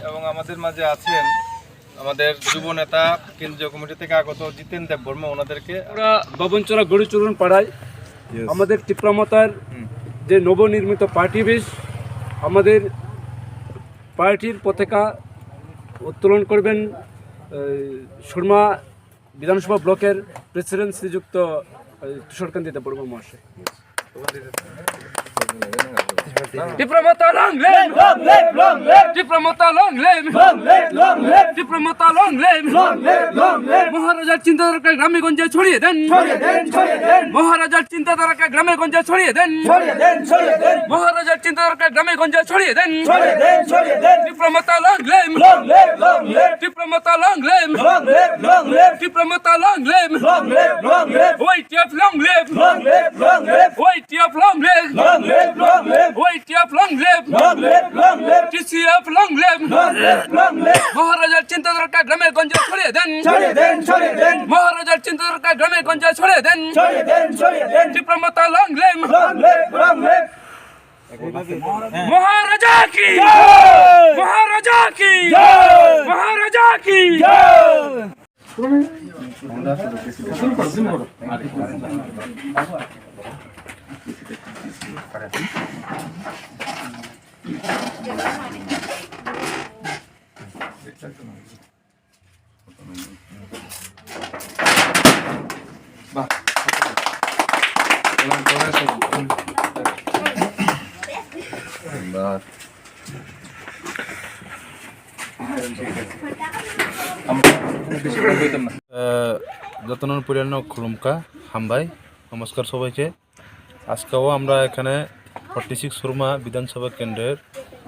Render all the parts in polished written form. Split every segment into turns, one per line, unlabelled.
এবং আমাদের মাঝে আছেন আমাদের যুব নেতা কেন্দ্রীয় কমিটি থেকে আগত জিতেন দেব বর্মা। ওনাদেরকে
আমরা বাবনচরা গড়িচরণ পাড়ায় আমাদের তীব্রমতার যে নবনির্মিত পার্টি অফিস, আমাদের পার্টির পতাকা উত্তোলন করবেন সুরমা বিধানসভা ব্লকের প্রেসিডেন্ট শ্রীযুক্ত তুষারকান্তি দেব বর্মা মহাশয়। Tipra Motha long live, Tipra Motha long live, Tipra Motha long live. মহারাজার চিন্তাধারাকে গ্রামে-গঞ্জে ছড়িয়ে দেন, মহারাজার চিন্তাধারাকে গ্রামে-গঞ্জে ছড়িয়ে দেন, মহারাজার চিন্তাধারাকে গ্রামে-গঞ্জে ছড়িয়ে দেন। Tipra Motha long live, Tipra Motha long live, Tipra Motha long live. YTF long live, YTF long live, YTF long live, TCF long live. মহারাজার চিন্তাধারাকে গ্রামে-গঞ্জে ছড়িয়ে দেন, মহারাজার চিন্তাধারাকে গ্রামে-গঞ্জে ছড়িয়ে দেন। Tipra Motha long lame. মহারাজা কি, মহারাজা কি, মহারাজা কি।
যতন পরিয়ান্ন খুলুমকা হামবাই, নমস্কার সবাইকে। আজকেও আমরা এখানে 46 সুরমা বিধানসভা কেন্দ্রের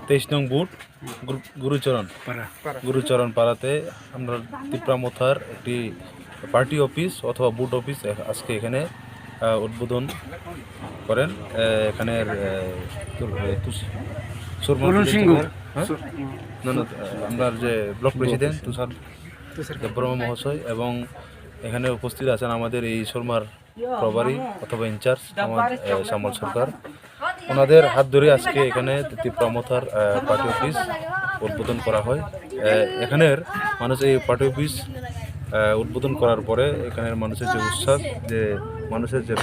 23 নং বুথ গুরুচরণ পাড়াতে আমরা তীব্রমতার একটি পার্টি অফিস অথবা বুথ অফিস আজকে এখানে উদ্বোধন করেন। এখানের আমরা যে ব্লক প্রেসিডেন্ট তুষার দেব বর্মা মহাশয় এবং এখানে উপস্থিত আছেন আমাদের এই সুরমার প্রভারী অথবা ইনচার্জ শ্যামল সরকার। ওনাদের হাত ধরে আজকে এখানে তীব্রমতার পার্টি অফিস উদ্বোধন করা হয়। এখানের মানুষ এই পার্টি অফিস উদ্বোধন করার পরে এখানের মানুষের যে উচ্ছ্বাস, যে মানুষের যে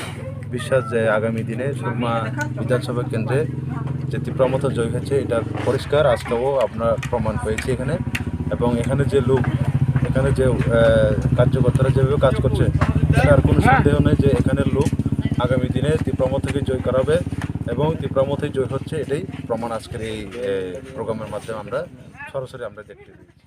বিশ্বাস যে আগামী দিনে সুরমা বিধানসভা কেন্দ্রে যে তীব্রমতা জয় হয়েছে এটার পরিষ্কার আজকেও আপনার প্রমাণ পেয়েছে এখানে। এবং এখানে যে লোক, এখানে যে কার্যকর্তারা যেভাবে কাজ করছে তার কোনো সন্দেহ নেই যে এখানের লোক আগামী দিনে তীব্রমতাকে জয় করাবে এবং তীব্রমতায় জয় হচ্ছে, এটাই প্রমাণ আজকের এই প্রোগ্রামের মাধ্যমে আমরা সরাসরি দেখতে পাই।